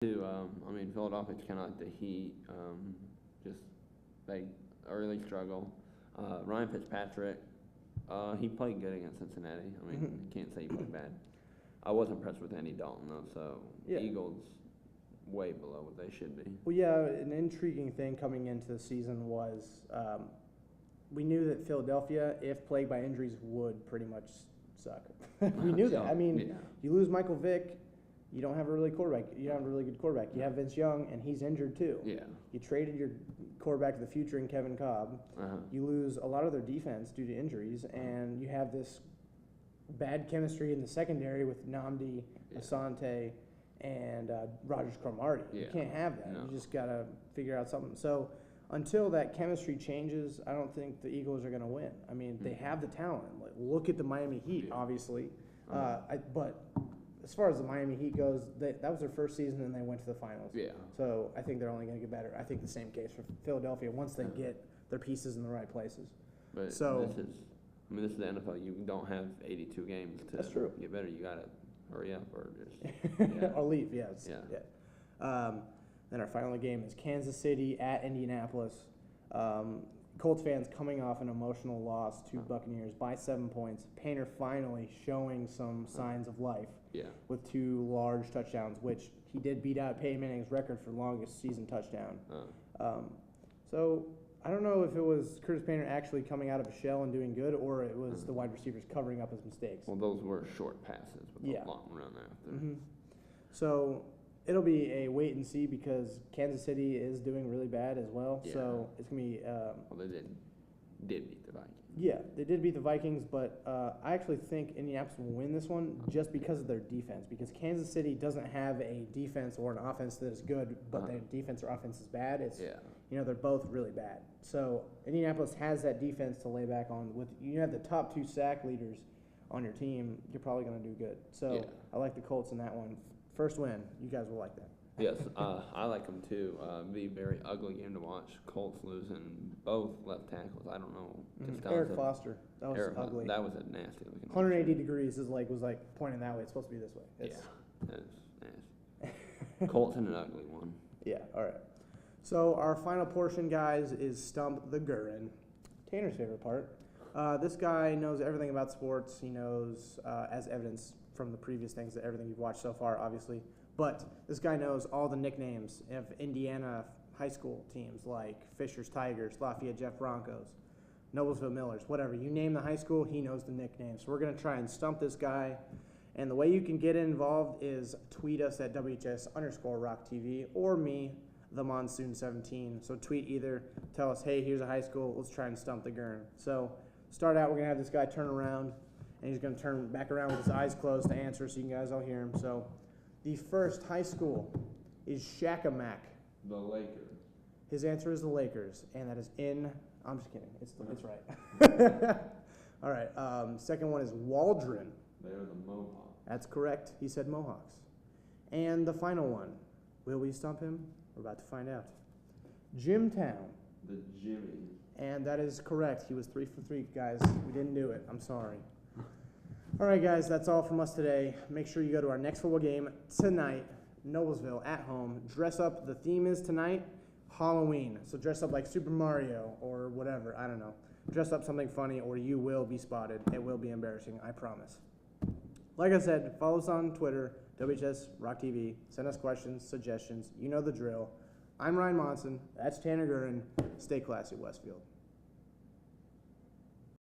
Too, I mean, Philadelphia's kind of like the Heat. Just they early struggle. Ryan Fitzpatrick, he played good against Cincinnati. I mean, can't say he played bad. I was impressed with Andy Dalton though. So Yeah. Eagles way below what they should be. Well, yeah, an intriguing thing coming into the season was we knew that Philadelphia, if plagued by injuries, would pretty much suck. We knew that. I mean, Yeah. you lose Michael Vick, you don't have a really quarterback. You don't have a really good quarterback. You have Vince Young, and he's injured too. Yeah. You traded your quarterback of the future in Kevin Cobb. You lose a lot of their defense due to injuries, and you have this bad chemistry in the secondary with Namdi, Asante, and Rogers Cromartie. You can't have that. No. You just got to figure out something. So until that chemistry changes, I don't think the Eagles are going to win. I mean, they have the talent. Like, look at the Miami Heat, obviously. But as far as the Miami Heat goes, that was their first season, and they went to the finals. Yeah. So I think they're only going to get better. I think the same case for Philadelphia once they get their pieces in the right places. But So- this is the NFL. You don't have 82 games to That's true. get better. You gotta hurry up or just Or leave, yes. Yeah. Then our final game is Kansas City at Indianapolis. Colts fans coming off an emotional loss to Buccaneers by 7 points. Painter finally showing some signs of life Yeah. with 2 large touchdowns, which he did beat out Peyton Manning's record for longest season touchdown. So I don't know if it was Curtis Painter actually coming out of a shell and doing good, or it was the wide receivers covering up his mistakes. Well, those were short passes with Yeah. a long run after. So it'll be a wait and see because Kansas City is doing really bad as well. Yeah. So it's gonna be Well, they did beat the Vikings. yeah, they did beat the Vikings, but I actually think Indianapolis will win this one just because of their defense. Because Kansas City doesn't have a defense or an offense that is good, but their defense or offense is bad. It's they're both really bad. So Indianapolis has that defense to lay back on. With you have the top 2 sack leaders on your team, you're probably gonna do good. So I like the Colts in that one. First win, you guys will like that. Yes, I like them too. Be a very ugly game to watch. Colts losing both left tackles. I don't know. Eric Foster, that was ugly. That was a nasty looking. 180 degrees was like pointing that way. It's supposed to be this way. That's nasty. Colts in an ugly one. Yeah. All right. So our final portion, guys, is Stump the Gurrin. Tanner's favorite part. This guy knows everything about sports. He knows, as evidence from the previous things, that everything you've watched so far, obviously. But this guy knows all the nicknames of Indiana high school teams like Fishers Tigers, Lafayette Jeff Broncos, Noblesville Millers, whatever. You name the high school, he knows the nicknames. So we're going to try and stump this guy. And the way you can get involved is tweet us at WHS_RockTV or me, the Monsoon17. So tweet either, tell us, hey, here's a high school, let's try and stump the Gurn. So start out, we're going to have this guy turn around, and he's going to turn back around with his eyes closed to answer so you guys all hear him. So the first high school is Shakamak. The Lakers. His answer is the Lakers, and that is I'm just kidding. It's right. All right. Second one is Waldron. They're the Mohawks. That's correct. He said Mohawks. And the final one, will we stump him? We're about to find out. Jimtown. The Jimmy. And that is correct. He was 3 for 3, guys. We didn't do it. I'm sorry. All right, guys, that's all from us today. Make sure you go to our next football game tonight, Noblesville at home. Dress up. The theme is tonight Halloween. So dress up like Super Mario or whatever. I don't know. Dress up something funny or you will be spotted. It will be embarrassing. I promise. Like I said, follow us on Twitter, WHS Rock TV. Send us questions, suggestions. You know the drill. I'm Ryan Monson. That's Tanner Gurrin. Stay classy, Westfield.